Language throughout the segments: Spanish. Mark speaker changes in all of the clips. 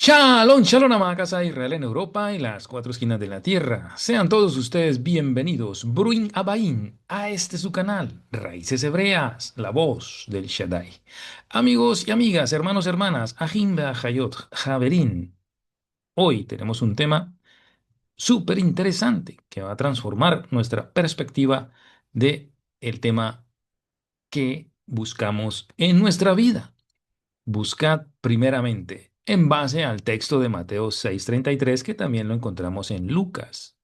Speaker 1: Shalom, shalom, amada casa de Israel en Europa y las cuatro esquinas de la tierra. Sean todos ustedes bienvenidos, Bruin Abaín, a este su canal, Raíces Hebreas, la voz del Shaddai. Amigos y amigas, hermanos, hermanas, Ajim Hayot, Javerín. Hoy tenemos un tema súper interesante que va a transformar nuestra perspectiva de el tema que buscamos en nuestra vida. Buscad primeramente, en base al texto de Mateo 6:33, que también lo encontramos en Lucas.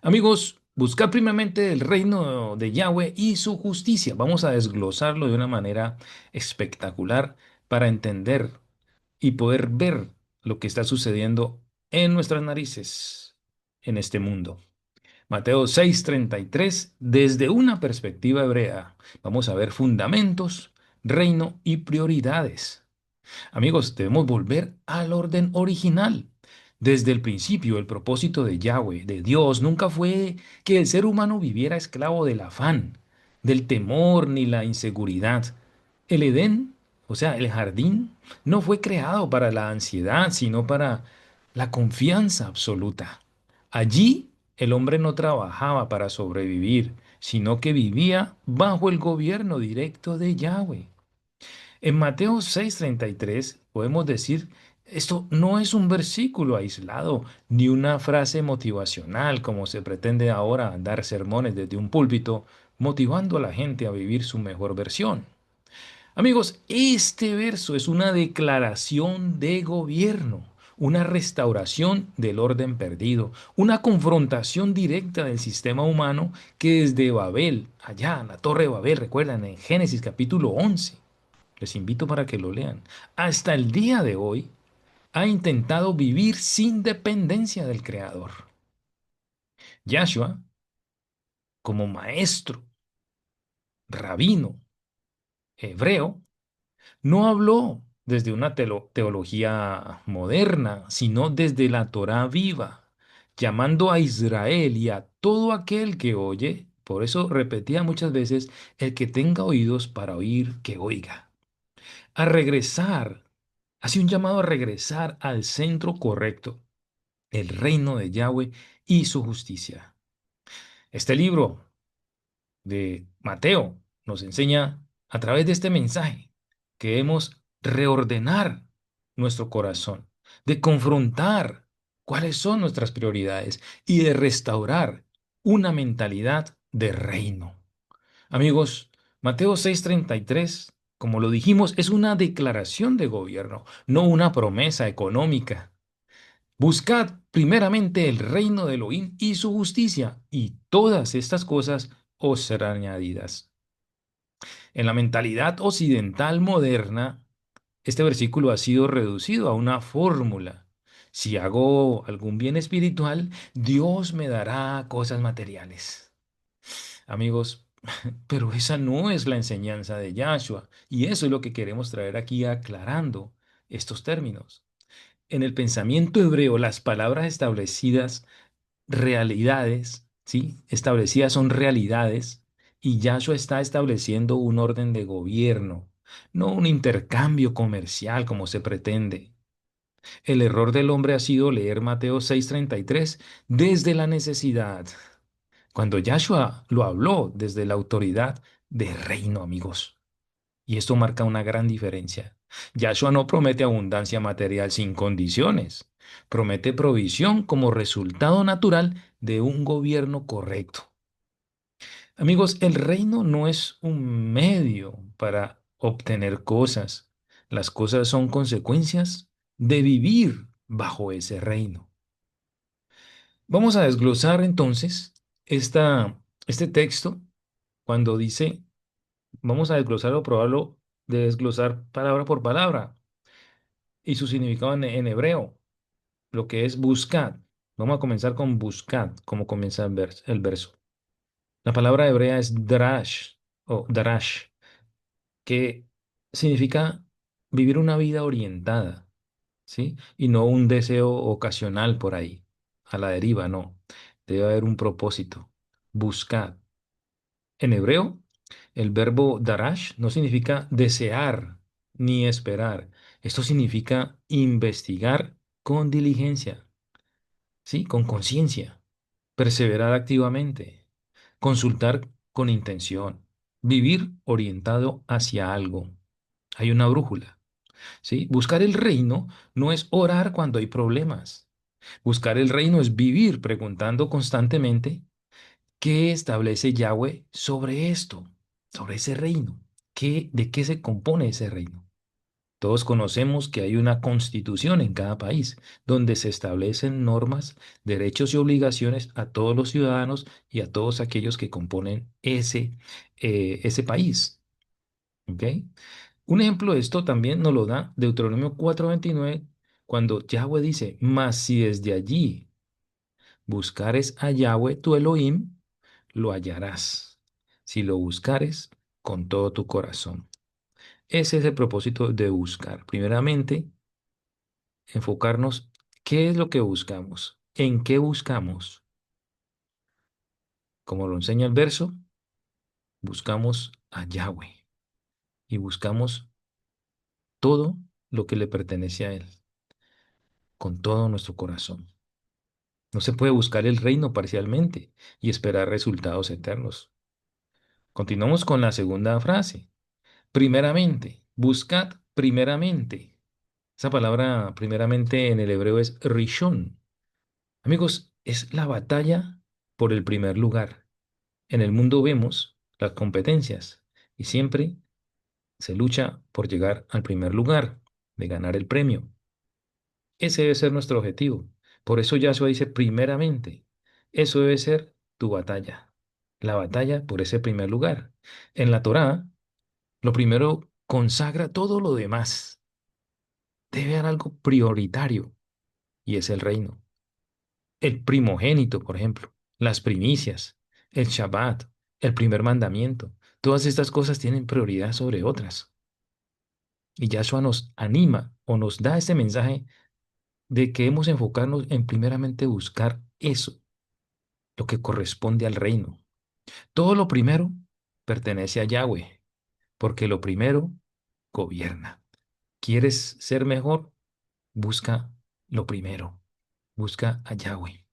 Speaker 1: Amigos, buscad primeramente el reino de Yahweh y su justicia. Vamos a desglosarlo de una manera espectacular para entender y poder ver lo que está sucediendo en nuestras narices en este mundo. Mateo 6:33, desde una perspectiva hebrea, vamos a ver fundamentos, reino y prioridades. Amigos, debemos volver al orden original. Desde el principio, el propósito de Yahweh, de Dios, nunca fue que el ser humano viviera esclavo del afán, del temor ni la inseguridad. El Edén, o sea, el jardín, no fue creado para la ansiedad, sino para la confianza absoluta. Allí, el hombre no trabajaba para sobrevivir, sino que vivía bajo el gobierno directo de Yahweh. En Mateo 6:33 podemos decir, esto no es un versículo aislado ni una frase motivacional como se pretende ahora dar sermones desde un púlpito motivando a la gente a vivir su mejor versión. Amigos, este verso es una declaración de gobierno, una restauración del orden perdido, una confrontación directa del sistema humano que desde Babel, allá en la Torre de Babel, recuerdan en Génesis capítulo 11, les invito para que lo lean, hasta el día de hoy ha intentado vivir sin dependencia del Creador. Yahshua, como maestro, rabino, hebreo, no habló desde una teología moderna, sino desde la Torá viva, llamando a Israel y a todo aquel que oye. Por eso repetía muchas veces, el que tenga oídos para oír, que oiga. A regresar, hace un llamado a regresar al centro correcto, el reino de Yahweh y su justicia. Este libro de Mateo nos enseña a través de este mensaje que debemos reordenar nuestro corazón, de confrontar cuáles son nuestras prioridades y de restaurar una mentalidad de reino. Amigos, Mateo 6:33, como lo dijimos, es una declaración de gobierno, no una promesa económica. Buscad primeramente el reino de Elohim y su justicia, y todas estas cosas os serán añadidas. En la mentalidad occidental moderna, este versículo ha sido reducido a una fórmula. Si hago algún bien espiritual, Dios me dará cosas materiales. Amigos, pero esa no es la enseñanza de Yahshua, y eso es lo que queremos traer aquí aclarando estos términos. En el pensamiento hebreo, las palabras establecidas, realidades, ¿sí? Establecidas son realidades, y Yahshua está estableciendo un orden de gobierno, no un intercambio comercial como se pretende. El error del hombre ha sido leer Mateo 6:33 desde la necesidad, cuando Yahshua lo habló desde la autoridad de reino, amigos. Y esto marca una gran diferencia. Yahshua no promete abundancia material sin condiciones. Promete provisión como resultado natural de un gobierno correcto. Amigos, el reino no es un medio para obtener cosas. Las cosas son consecuencias de vivir bajo ese reino. Vamos a desglosar entonces este texto cuando dice, vamos a desglosarlo, probarlo de desglosar palabra por palabra y su significado en hebreo, lo que es buscad. Vamos a comenzar con buscad, como comienza el verso. La palabra hebrea es darash o darash, que significa vivir una vida orientada, ¿sí? Y no un deseo ocasional por ahí, a la deriva, no. Debe haber un propósito. Buscad. En hebreo, el verbo darash no significa desear ni esperar. Esto significa investigar con diligencia, ¿sí? Con conciencia, perseverar activamente, consultar con intención, vivir orientado hacia algo. Hay una brújula, ¿sí? Buscar el reino no es orar cuando hay problemas. Buscar el reino es vivir preguntando constantemente qué establece Yahweh sobre esto, sobre ese reino. ¿De qué se compone ese reino? Todos conocemos que hay una constitución en cada país donde se establecen normas, derechos y obligaciones a todos los ciudadanos y a todos aquellos que componen ese país. ¿Ok? Un ejemplo de esto también nos lo da Deuteronomio 4:29, cuando Yahweh dice, mas si desde allí buscares a Yahweh tu Elohim, lo hallarás, si lo buscares con todo tu corazón. Ese es el propósito de buscar. Primeramente, enfocarnos qué es lo que buscamos, en qué buscamos. Como lo enseña el verso, buscamos a Yahweh y buscamos todo lo que le pertenece a Él, con todo nuestro corazón. No se puede buscar el reino parcialmente y esperar resultados eternos. Continuamos con la segunda frase. Primeramente, buscad primeramente. Esa palabra primeramente en el hebreo es rishon. Amigos, es la batalla por el primer lugar. En el mundo vemos las competencias y siempre se lucha por llegar al primer lugar, de ganar el premio. Ese debe ser nuestro objetivo. Por eso Yahshua dice primeramente, eso debe ser tu batalla, la batalla por ese primer lugar. En la Torá, lo primero consagra todo lo demás. Debe haber algo prioritario y es el reino. El primogénito, por ejemplo, las primicias, el Shabbat, el primer mandamiento. Todas estas cosas tienen prioridad sobre otras. Y Yahshua nos anima o nos da este mensaje de que hemos enfocarnos en primeramente buscar eso, lo que corresponde al reino. Todo lo primero pertenece a Yahweh, porque lo primero gobierna. ¿Quieres ser mejor? Busca lo primero. Busca a Yahweh.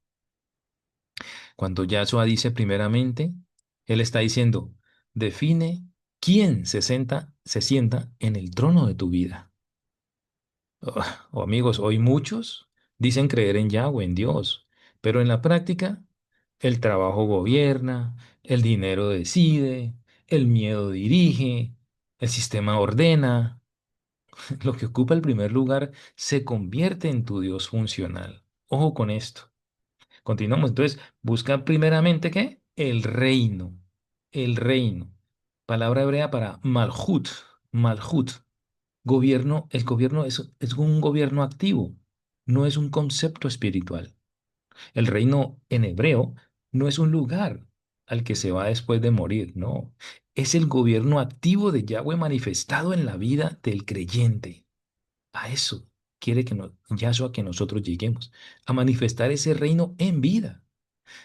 Speaker 1: Cuando Yahshua dice primeramente, Él está diciendo, define quién se sienta en el trono de tu vida. Oh, amigos, hoy muchos dicen creer en Yahweh, en Dios, pero en la práctica el trabajo gobierna, el dinero decide, el miedo dirige, el sistema ordena. Lo que ocupa el primer lugar se convierte en tu Dios funcional. Ojo con esto. Continuamos. Entonces, busca primeramente ¿qué? El reino. El reino. Palabra hebrea para malhut. Malhut. Gobierno. El gobierno es un gobierno activo. No es un concepto espiritual. El reino en hebreo no es un lugar al que se va después de morir. No. Es el gobierno activo de Yahweh manifestado en la vida del creyente. A eso quiere Yahshua que nosotros lleguemos. A manifestar ese reino en vida.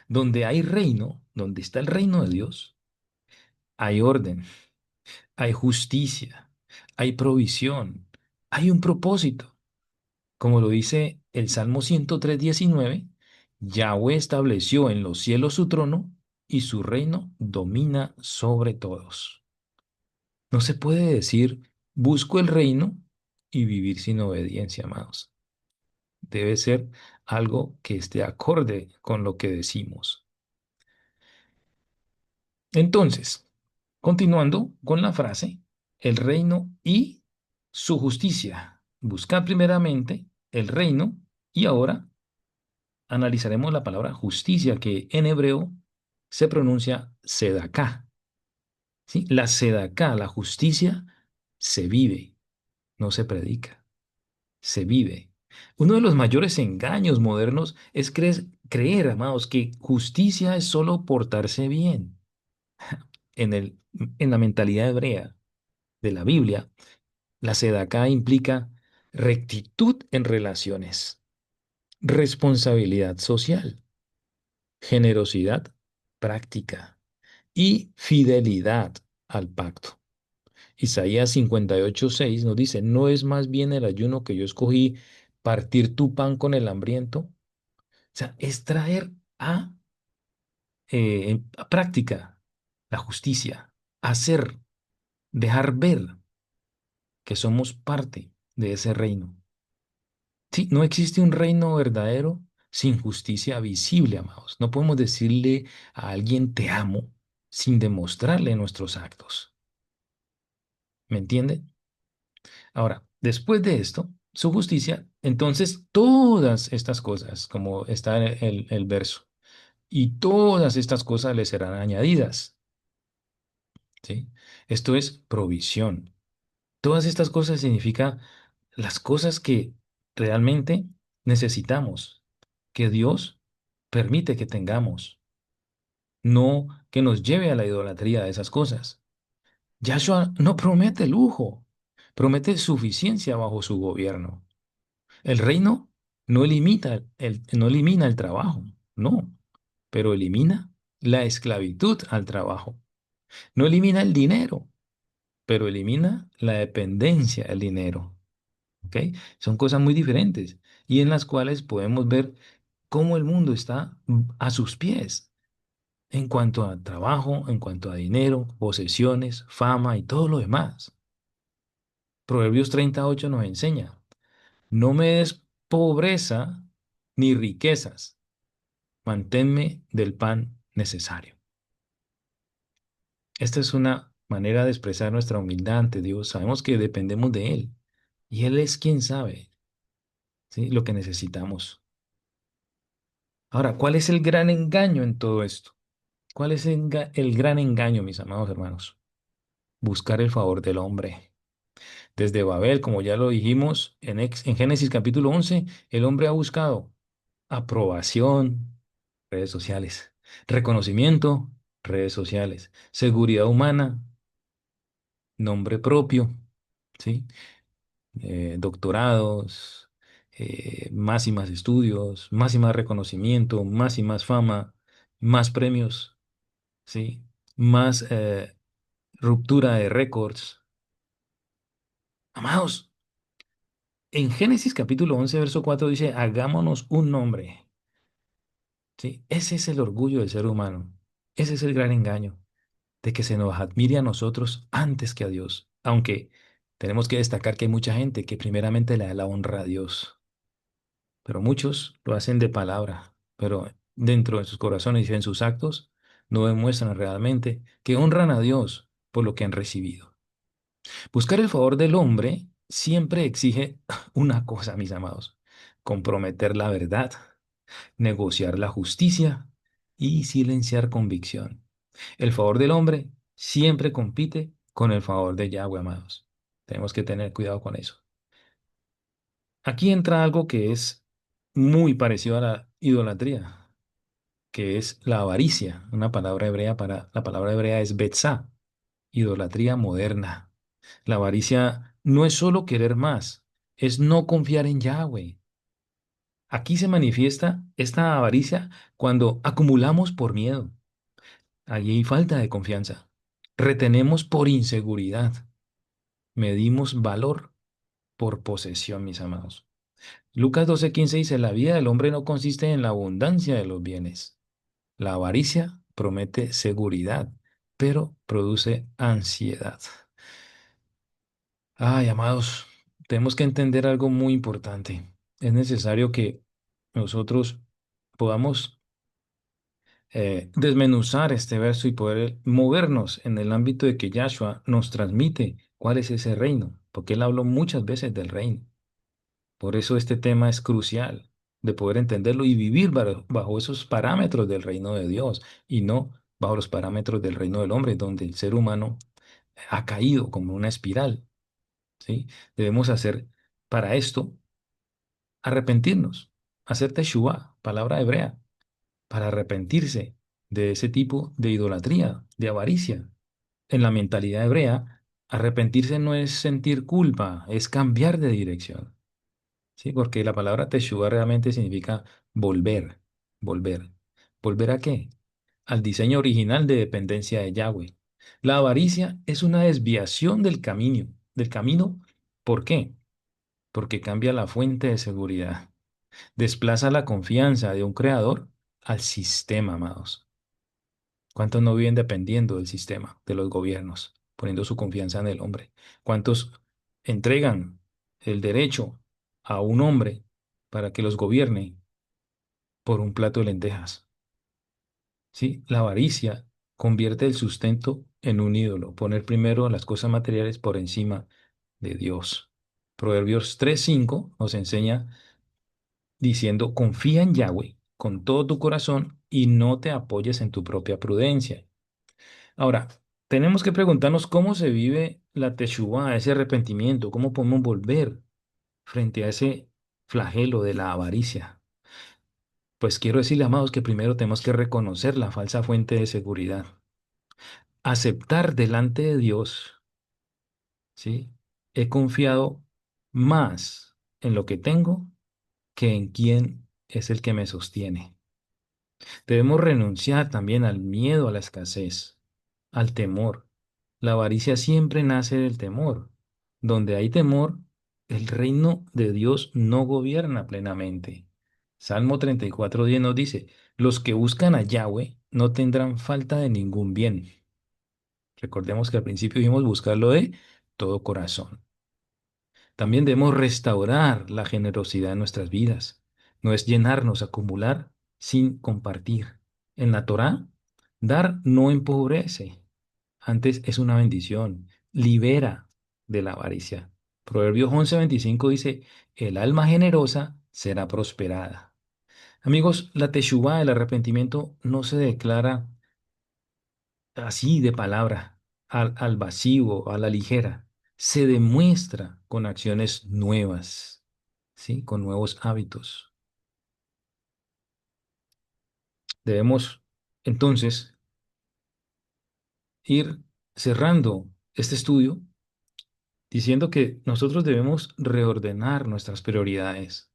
Speaker 1: Donde hay reino, donde está el reino de Dios, hay orden, hay justicia, hay provisión, hay un propósito. Como lo dice el Salmo 103:19, Yahweh estableció en los cielos su trono y su reino domina sobre todos. No se puede decir, busco el reino y vivir sin obediencia, amados. Debe ser algo que esté acorde con lo que decimos. Entonces, continuando con la frase, el reino y su justicia. Buscad primeramente el reino y ahora analizaremos la palabra justicia que en hebreo se pronuncia sedaká. ¿Sí? La sedaká, la justicia, se vive, no se predica, se vive. Uno de los mayores engaños modernos es creer, amados, que justicia es solo portarse bien. En en la mentalidad hebrea de la Biblia, la sedaká implica rectitud en relaciones, responsabilidad social, generosidad práctica y fidelidad al pacto. Isaías 58:6 nos dice, no es más bien el ayuno que yo escogí partir tu pan con el hambriento. O sea, es traer a práctica la justicia, hacer, dejar ver que somos parte de ese reino. Sí, no existe un reino verdadero sin justicia visible, amados. No podemos decirle a alguien te amo sin demostrarle nuestros actos. ¿Me entiende? Ahora, después de esto, su justicia, entonces todas estas cosas, como está en el verso, y todas estas cosas le serán añadidas, ¿sí? Esto es provisión. Todas estas cosas significa las cosas que realmente necesitamos, que Dios permite que tengamos, no que nos lleve a la idolatría de esas cosas. Yahshua no promete lujo, promete suficiencia bajo su gobierno. El reino no elimina el trabajo, no, pero elimina la esclavitud al trabajo. No elimina el dinero, pero elimina la dependencia del dinero. ¿Ok? Son cosas muy diferentes y en las cuales podemos ver cómo el mundo está a sus pies en cuanto a trabajo, en cuanto a dinero, posesiones, fama y todo lo demás. Proverbios 38 nos enseña, no me des pobreza ni riquezas, manténme del pan necesario. Esta es una manera de expresar nuestra humildad ante Dios. Sabemos que dependemos de Él y Él es quien sabe, ¿sí? Lo que necesitamos. Ahora, ¿cuál es el gran engaño en todo esto? ¿Cuál es el gran engaño, mis amados hermanos? Buscar el favor del hombre. Desde Babel, como ya lo dijimos en Génesis capítulo 11, el hombre ha buscado aprobación, redes sociales, reconocimiento, redes sociales, seguridad humana, nombre propio, ¿sí? Doctorados, más y más estudios, más y más reconocimiento, más y más fama, más premios, ¿sí? Más ruptura de récords. Amados, en Génesis capítulo 11 verso 4 dice, hagámonos un nombre, ¿sí? Ese es el orgullo del ser humano. Ese es el gran engaño, de que se nos admire a nosotros antes que a Dios. Aunque tenemos que destacar que hay mucha gente que primeramente le da la honra a Dios, pero muchos lo hacen de palabra, pero dentro de sus corazones y en sus actos no demuestran realmente que honran a Dios por lo que han recibido. Buscar el favor del hombre siempre exige una cosa, mis amados, comprometer la verdad, negociar la justicia y silenciar convicción. El favor del hombre siempre compite con el favor de Yahweh, amados. Tenemos que tener cuidado con eso. Aquí entra algo que es muy parecido a la idolatría, que es la avaricia. Una palabra hebrea para la palabra hebrea es betzá, idolatría moderna. La avaricia no es solo querer más, es no confiar en Yahweh. Aquí se manifiesta esta avaricia cuando acumulamos por miedo. Allí hay falta de confianza. Retenemos por inseguridad. Medimos valor por posesión, mis amados. Lucas 12:15 dice, la vida del hombre no consiste en la abundancia de los bienes. La avaricia promete seguridad, pero produce ansiedad. Ay, amados, tenemos que entender algo muy importante. Es necesario que nosotros podamos desmenuzar este verso y poder movernos en el ámbito de que Yahshua nos transmite cuál es ese reino, porque él habló muchas veces del reino. Por eso este tema es crucial de poder entenderlo y vivir bajo esos parámetros del reino de Dios y no bajo los parámetros del reino del hombre, donde el ser humano ha caído como una espiral, ¿sí? Debemos hacer para esto arrepentirnos, hacer teshuvah, palabra hebrea, para arrepentirse de ese tipo de idolatría, de avaricia. En la mentalidad hebrea, arrepentirse no es sentir culpa, es cambiar de dirección. Sí, porque la palabra Teshuvah realmente significa volver, volver. ¿Volver a qué? Al diseño original de dependencia de Yahweh. La avaricia es una desviación del camino. ¿Del camino? ¿Por qué? porque cambia la fuente de seguridad. Desplaza la confianza de un creador al sistema, amados. ¿Cuántos no viven dependiendo del sistema, de los gobiernos, poniendo su confianza en el hombre? ¿Cuántos entregan el derecho a un hombre para que los gobierne por un plato de lentejas? ¿Sí? La avaricia convierte el sustento en un ídolo, poner primero las cosas materiales por encima de Dios. Proverbios 3:5 nos enseña diciendo, confía en Yahweh con todo tu corazón y no te apoyes en tu propia prudencia. Ahora, tenemos que preguntarnos cómo se vive la teshuvá, ese arrepentimiento, cómo podemos volver frente a ese flagelo de la avaricia. Pues quiero decirle, amados, que primero tenemos que reconocer la falsa fuente de seguridad, aceptar delante de Dios, ¿sí? He confiado más en lo que tengo que en quién es el que me sostiene. Debemos renunciar también al miedo a la escasez, al temor. La avaricia siempre nace del temor. Donde hay temor, el reino de Dios no gobierna plenamente. Salmo 34:10 nos dice, los que buscan a Yahweh no tendrán falta de ningún bien. Recordemos que al principio dijimos buscarlo de todo corazón. También debemos restaurar la generosidad en nuestras vidas. No es llenarnos, acumular sin compartir. En la Torá, dar no empobrece, antes es una bendición, libera de la avaricia. Proverbios 11:25 dice, el alma generosa será prosperada. Amigos, la teshuvá, el arrepentimiento, no se declara así de palabra, al vacío, a la ligera. Se demuestra con acciones nuevas, ¿sí? Con nuevos hábitos. Debemos entonces ir cerrando este estudio diciendo que nosotros debemos reordenar nuestras prioridades,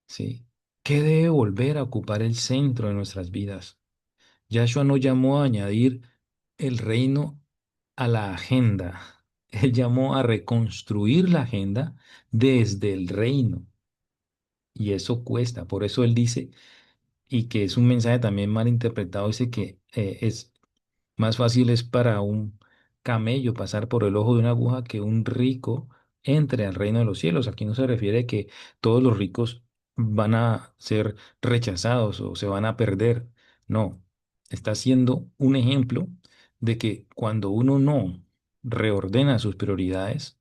Speaker 1: ¿sí? ¿Qué debe volver a ocupar el centro de nuestras vidas? Yahshua no llamó a añadir el reino a la agenda. Él llamó a reconstruir la agenda desde el reino. Y eso cuesta. Por eso él dice, y que es un mensaje también mal interpretado, dice que es más fácil es para un camello pasar por el ojo de una aguja que un rico entre al reino de los cielos. Aquí no se refiere que todos los ricos van a ser rechazados o se van a perder. No, está siendo un ejemplo de que cuando uno no reordena sus prioridades,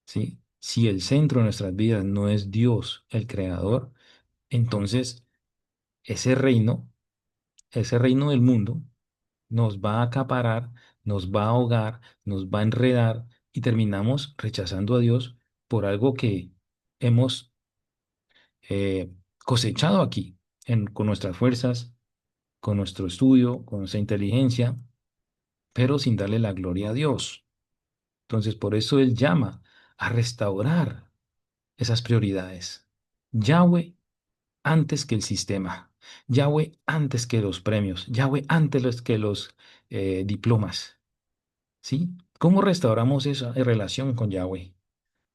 Speaker 1: ¿sí? Si el centro de nuestras vidas no es Dios, el creador, entonces ese reino, ese reino del mundo, nos va a acaparar, nos va a ahogar, nos va a enredar y terminamos rechazando a Dios por algo que hemos cosechado aquí, con nuestras fuerzas, con nuestro estudio, con nuestra inteligencia, pero sin darle la gloria a Dios. Entonces, por eso Él llama a restaurar esas prioridades. Yahweh antes que el sistema. Yahweh antes que los premios. Yahweh antes que los diplomas. ¿Sí? ¿Cómo restauramos esa relación con Yahweh?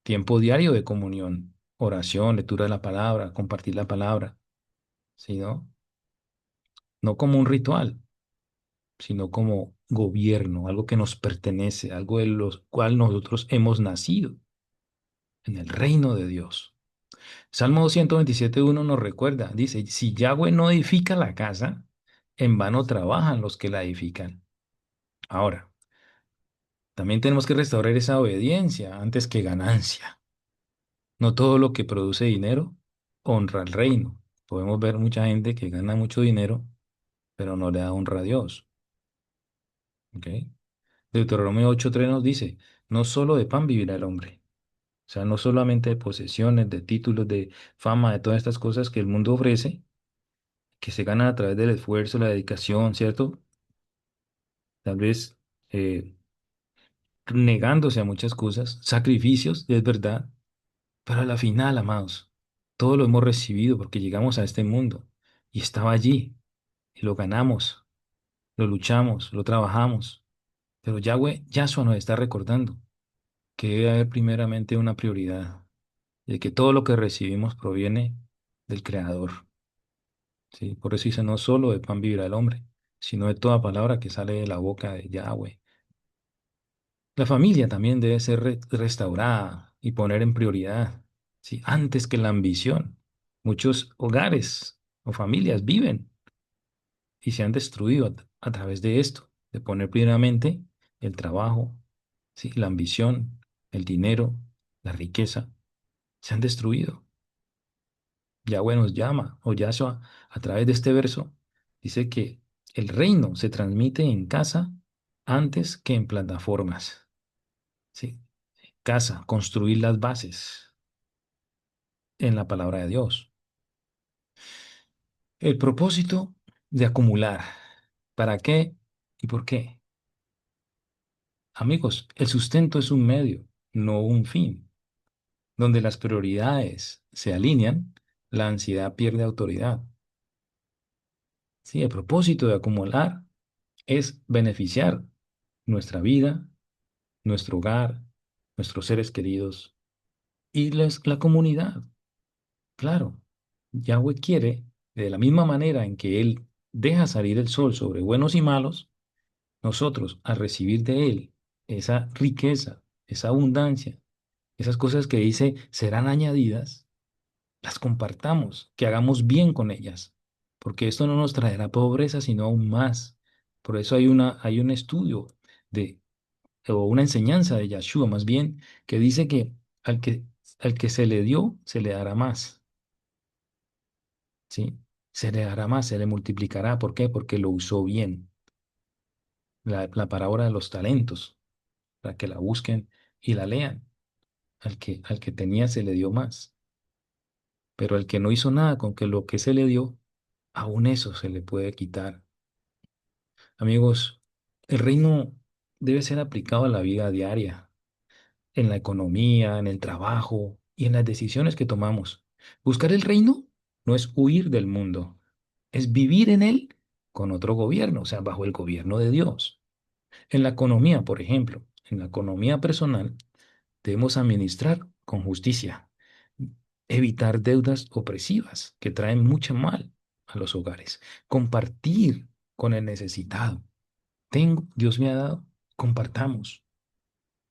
Speaker 1: Tiempo diario de comunión, oración, lectura de la palabra, compartir la palabra, ¿sí, no? No como un ritual, sino como gobierno, algo que nos pertenece, algo de lo cual nosotros hemos nacido en el reino de Dios. Salmo 127:1 nos recuerda, dice, si Yahweh no edifica la casa, en vano trabajan los que la edifican. Ahora, también tenemos que restaurar esa obediencia antes que ganancia. No todo lo que produce dinero honra al reino. Podemos ver mucha gente que gana mucho dinero, pero no le da honra a Dios. ¿Ok? Deuteronomio 8:3 nos dice, no solo de pan vivirá el hombre. O sea, no solamente de posesiones, de títulos, de fama, de todas estas cosas que el mundo ofrece, que se ganan a través del esfuerzo, la dedicación, ¿cierto? Tal vez negándose a muchas cosas, sacrificios, es verdad, pero a la final, amados, todo lo hemos recibido porque llegamos a este mundo y estaba allí y lo ganamos, lo luchamos, lo trabajamos. Pero Yahweh, Yahshua nos está recordando que debe haber primeramente una prioridad. y de que todo lo que recibimos proviene del Creador. ¿Sí? Por eso dice, no solo de pan vivirá el hombre, sino de toda palabra que sale de la boca de Yahweh. La familia también debe ser restaurada y poner en prioridad, ¿sí? Antes que la ambición. Muchos hogares o familias viven y se han destruido a través de esto, de poner primeramente el trabajo, ¿sí? La ambición, el dinero, la riqueza, se han destruido. Yahweh nos llama, o Yahshua, a través de este verso, dice que el reino se transmite en casa antes que en plataformas. ¿Sí? Casa, construir las bases en la palabra de Dios. El propósito de acumular. ¿Para qué y por qué? Amigos, el sustento es un medio, no un fin. Donde las prioridades se alinean, la ansiedad pierde autoridad. Sí, el propósito de acumular es beneficiar nuestra vida, nuestro hogar, nuestros seres queridos y la comunidad. Claro, Yahweh quiere, de la misma manera en que Él deja salir el sol sobre buenos y malos, nosotros al recibir de Él esa riqueza, esa abundancia, esas cosas que dice serán añadidas, las compartamos, que hagamos bien con ellas, porque esto no nos traerá pobreza, sino aún más. Por eso hay un estudio de o una enseñanza de Yahshua más bien, que dice que al que, al que se le dio, se le dará más, ¿sí? Se le dará más, se le multiplicará. ¿Por qué? Porque lo usó bien. La parábola de los talentos, para que la busquen y la lean. Al que tenía se le dio más, pero al que no hizo nada con que lo que se le dio, aún eso se le puede quitar. Amigos, el reino debe ser aplicado a la vida diaria, en la economía, en el trabajo y en las decisiones que tomamos. Buscar el reino no es huir del mundo, es vivir en él con otro gobierno, o sea, bajo el gobierno de Dios. En la economía, por ejemplo, en la economía personal, debemos administrar con justicia, evitar deudas opresivas que traen mucho mal a los hogares, compartir con el necesitado. Tengo, Dios me ha dado, compartamos.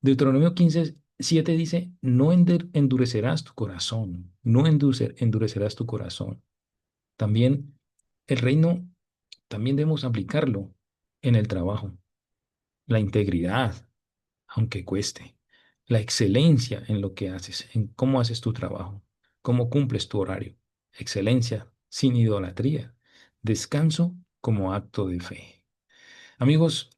Speaker 1: Deuteronomio 15:7 dice, no endurecerás tu corazón, no endurecerás tu corazón. También el reino, también debemos aplicarlo en el trabajo, la integridad, aunque cueste, la excelencia en lo que haces, en cómo haces tu trabajo, cómo cumples tu horario, excelencia sin idolatría, descanso como acto de fe. Amigos,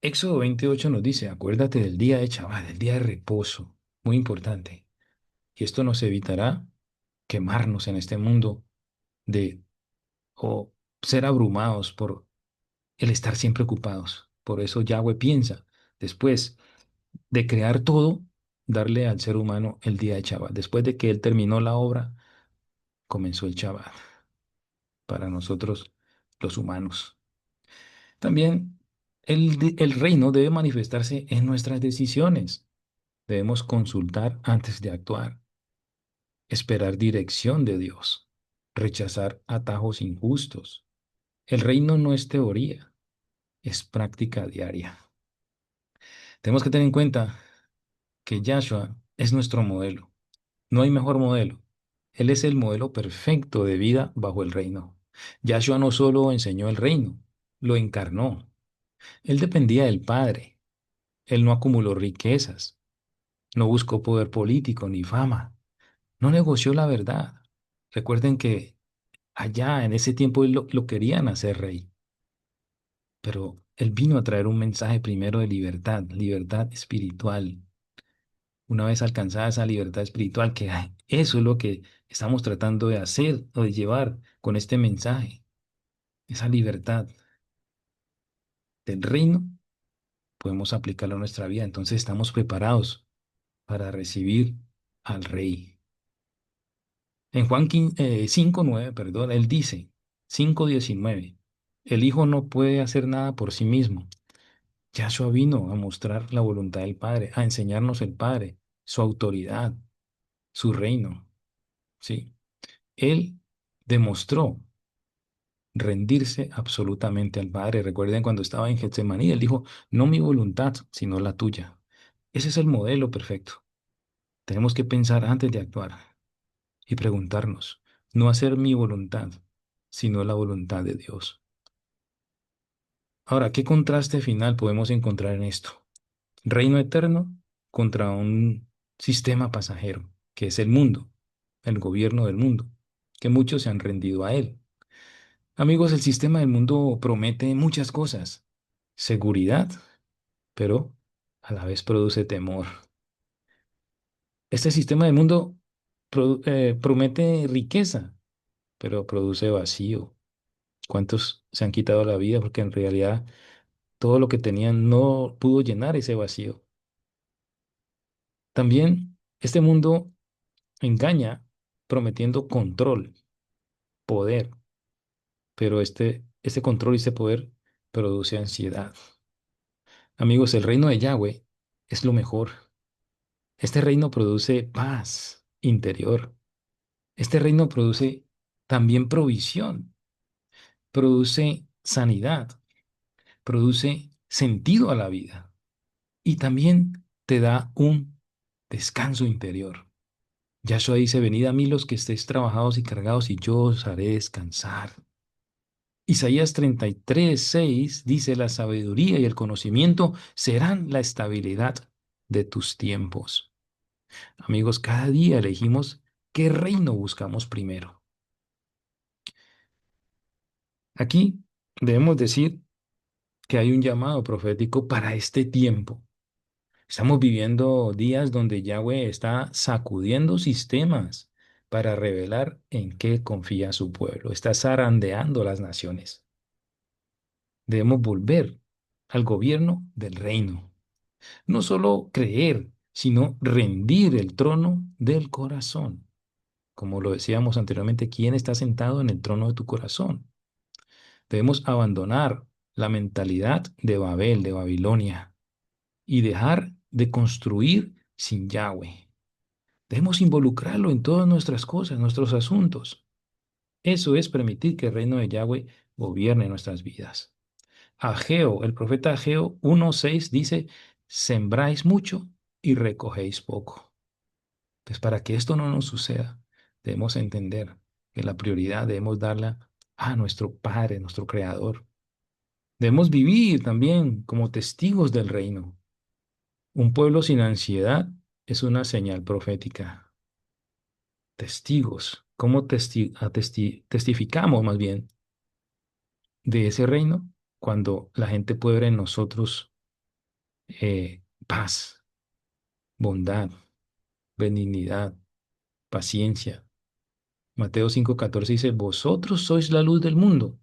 Speaker 1: Éxodo 28 nos dice, acuérdate del día de Shabbat, del día de reposo, muy importante. Y esto nos evitará quemarnos en este mundo de o ser abrumados por el estar siempre ocupados. Por eso Yahweh piensa, después de crear todo, darle al ser humano el día de Shabbat. Después de que él terminó la obra, comenzó el Shabbat para nosotros los humanos. También el reino debe manifestarse en nuestras decisiones. Debemos consultar antes de actuar, esperar dirección de Dios, rechazar atajos injustos. El reino no es teoría, es práctica diaria. Tenemos que tener en cuenta que Yahshua es nuestro modelo. No hay mejor modelo. Él es el modelo perfecto de vida bajo el reino. Yahshua no solo enseñó el reino, lo encarnó. Él dependía del Padre. Él no acumuló riquezas, no buscó poder político ni fama, no negoció la verdad. Recuerden que allá en ese tiempo él lo querían hacer rey, pero él vino a traer un mensaje primero de libertad, libertad espiritual. Una vez alcanzada esa libertad espiritual, que eso es lo que estamos tratando de hacer o de llevar con este mensaje, esa libertad del reino, podemos aplicarlo a nuestra vida. Entonces estamos preparados para recibir al rey. En Juan 5:9, perdón, él dice, 5:19, el Hijo no puede hacer nada por sí mismo. Yahshua vino a mostrar la voluntad del Padre, a enseñarnos el Padre, su autoridad. su reino, ¿sí? Él demostró rendirse absolutamente al Padre. Recuerden cuando estaba en Getsemaní, él dijo, no mi voluntad, sino la tuya. Ese es el modelo perfecto. Tenemos que pensar antes de actuar y preguntarnos, no hacer mi voluntad, sino la voluntad de Dios. Ahora, ¿qué contraste final podemos encontrar en esto? Reino eterno contra un sistema pasajero, que es el mundo, el gobierno del mundo, que muchos se han rendido a él. Amigos, el sistema del mundo promete muchas cosas. Seguridad, pero a la vez produce temor. Este sistema del mundo promete riqueza, pero produce vacío. ¿Cuántos se han quitado la vida porque en realidad todo lo que tenían no pudo llenar ese vacío? También este mundo engaña prometiendo control, poder, pero este control y este poder produce ansiedad. Amigos, el reino de Yahweh es lo mejor. Este reino produce paz interior. Este reino produce también provisión, produce sanidad, produce sentido a la vida y también te da un descanso interior. Yahshua dice, venid a mí los que estéis trabajados y cargados y yo os haré descansar. Isaías 33:6 dice, la sabiduría y el conocimiento serán la estabilidad de tus tiempos. Amigos, cada día elegimos qué reino buscamos primero. Aquí debemos decir que hay un llamado profético para este tiempo. Estamos viviendo días donde Yahweh está sacudiendo sistemas para revelar en qué confía su pueblo. Está zarandeando las naciones. Debemos volver al gobierno del reino. No solo creer, sino rendir el trono del corazón. Como lo decíamos anteriormente, ¿quién está sentado en el trono de tu corazón? Debemos abandonar la mentalidad de Babel, de Babilonia, y dejar de construir sin Yahweh. Debemos involucrarlo en todas nuestras cosas, nuestros asuntos. Eso es permitir que el reino de Yahweh gobierne nuestras vidas. Ageo, el profeta Ageo 1:6 dice, sembráis mucho y recogéis poco. Pues para que esto no nos suceda, debemos entender que la prioridad debemos darla a nuestro Padre, nuestro Creador. Debemos vivir también como testigos del reino. Un pueblo sin ansiedad es una señal profética. Testigos. ¿Cómo testificamos más bien de ese reino? Cuando la gente puede ver en nosotros paz, bondad, benignidad, paciencia. Mateo 5:14 dice, vosotros sois la luz del mundo,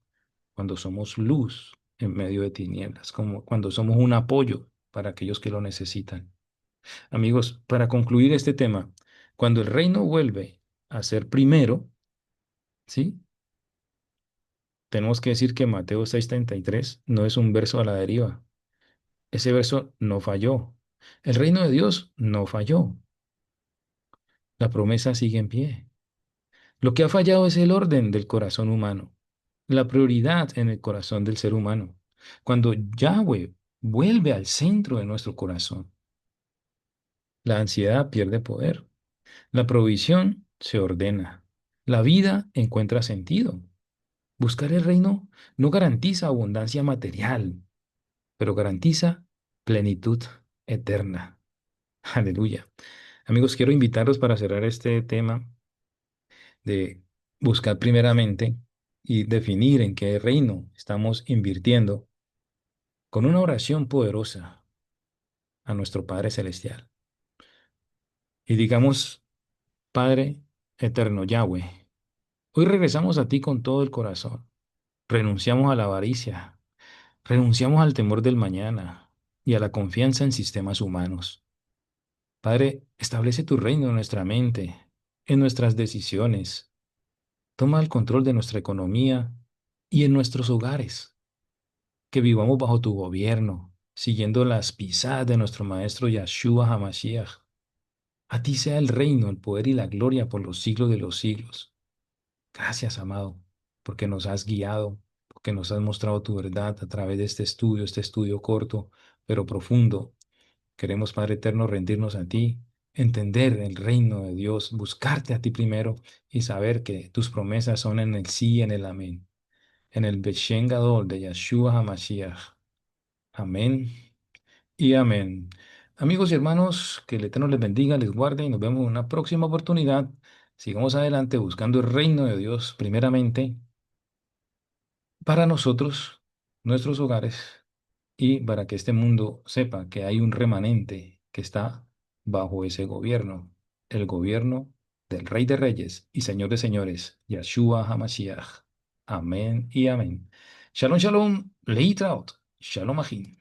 Speaker 1: cuando somos luz en medio de tinieblas, como cuando somos un apoyo para aquellos que lo necesitan. Amigos, para concluir este tema, cuando el reino vuelve a ser primero, ¿sí? Tenemos que decir que Mateo 6:33 no es un verso a la deriva. Ese verso no falló. El reino de Dios no falló. La promesa sigue en pie. Lo que ha fallado es el orden del corazón humano, la prioridad en el corazón del ser humano. Cuando Yahweh vuelve al centro de nuestro corazón, la ansiedad pierde poder, la provisión se ordena, la vida encuentra sentido. Buscar el reino no garantiza abundancia material, pero garantiza plenitud eterna. Aleluya. Amigos, quiero invitarlos para cerrar este tema de buscar primeramente y definir en qué reino estamos invirtiendo con una oración poderosa a nuestro Padre Celestial. Y digamos, Padre eterno Yahweh, hoy regresamos a ti con todo el corazón. Renunciamos a la avaricia, renunciamos al temor del mañana y a la confianza en sistemas humanos. Padre, establece tu reino en nuestra mente, en nuestras decisiones. Toma el control de nuestra economía y en nuestros hogares. Que vivamos bajo tu gobierno, siguiendo las pisadas de nuestro Maestro Yahshua HaMashiach. A ti sea el reino, el poder y la gloria por los siglos de los siglos. Gracias, amado, porque nos has guiado, porque nos has mostrado tu verdad a través de este estudio corto, pero profundo. Queremos, Padre Eterno, rendirnos a ti, entender el reino de Dios, buscarte a ti primero y saber que tus promesas son en el sí y en el amén, en el Beshen Gadol de Yeshua HaMashiach. Amén y amén. Amigos y hermanos, que el Eterno les bendiga, les guarde y nos vemos en una próxima oportunidad. Sigamos adelante buscando el reino de Dios primeramente para nosotros, nuestros hogares, y para que este mundo sepa que hay un remanente que está bajo ese gobierno, el gobierno del Rey de Reyes y Señor de Señores, Yahshua HaMashiach. Amén y amén. Shalom, shalom, Leitraot, shalom, Ajin.